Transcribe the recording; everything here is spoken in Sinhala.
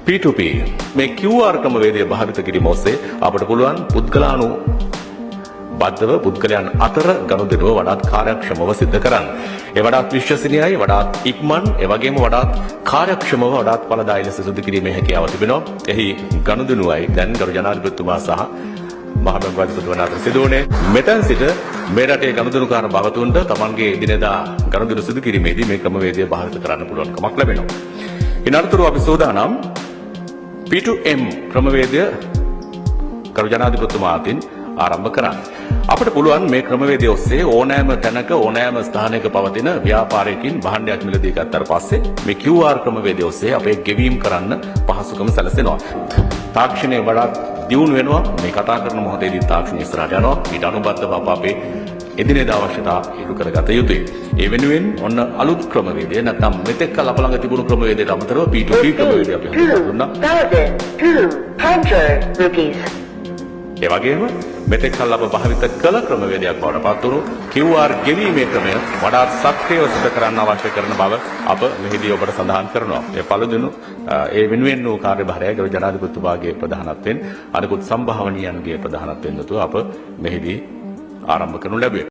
P2P මේ QR ක්‍රමවේදය භාවිත කිරීම ඔස්සේ අපට පුළුවන් පුද්ගලාණු බද්ධව පුද්ගලයන් අතර ගනුදෙනුව වඩාත් කාර්යක්ෂමව සිදු කරන්න. ඒ වඩාත් විශ්වසනීයයි, වඩාත් ඉක්මන්, ඒ වගේම වඩාත් කාර්යක්ෂමව වඩාත් ඵලදායී ලෙස සිදු කිරීමේ හැකියාව තිබෙනවා. එහි ගනුදෙනුවයි දැන් ගරු ජනාධිපතිතුමා සහ මහබැංකුවතුමා අතර සිදු වුණේ. මෙතෙන් සිට මේ රටේ ගනුදෙනුකාර භවතුන්ට තමන්ගේ එදිනෙදා ගනුදෙනු සිදු කිරීමේදී මේ ක්‍රමවේදය භාවිත කරන්න පුළුවන් කමක් ලැබෙනවා. ඉනතුරු අපි සූදානම් P2M ක්‍රමවේදය ගරු ජනාධිපතිතුමා අතින් ආරම්භ කරන්න. අපිට පුළුවන් මේ ක්‍රමවේදය ඔස්සේ ඕනෑම තැනක ඕනෑම ස්ථානයක පවතින ව්‍යාපාරයකින් භාණ්ඩයක් මිලදී ගත්තට පස්සේ මේ QR ක්‍රමවේදය ඔස්සේ අපේ ගෙවීම් කරන්න පහසුකම සැලසෙනවා. තාක්ෂණය වඩාත් දියුණු වෙනවා. මේ කතා කරන මොහොතේදී තාක්ෂණය ඉස්සරහට යනවා. ඊට අනුබද්ධව අපේ එදිනෙදා අවශ්‍යතා ඉටු කරගත යුතුයි. ඒ වෙනුවෙන් ඔන්න අලුත් ක්‍රමවේදය නැත්නම් මෙතෙක් කල අප ළඟ තිබුණු ක්‍රමවේදයට අමතරව P2P ක්‍රමවේදය අපි හඳුන්වා දුන්නා. ඒ වගේම මෙතෙක් කල අප භාවිත කළ ක්‍රමවේදයක් බවට පත් වුණු QR ගෙවීමේ ක්‍රමය වඩාත් සක්‍රියව සිදු කරන්න අවශ්‍ය කරන බව අප මෙහිදී ඔබට සඳහන් කරනවා. ඒ පළදෙනු ඒ වෙනුවෙන් වූ කාර්යභාරය ගරු ජනාධිපතිතුමාගේ ප්‍රධානත්වයෙන් අනිකුත් සම්භාවනීයන්ගේ ප්‍රධානත්වයෙන් අප මෙහිදී ආරම්භ කරනු ලැබුවේ.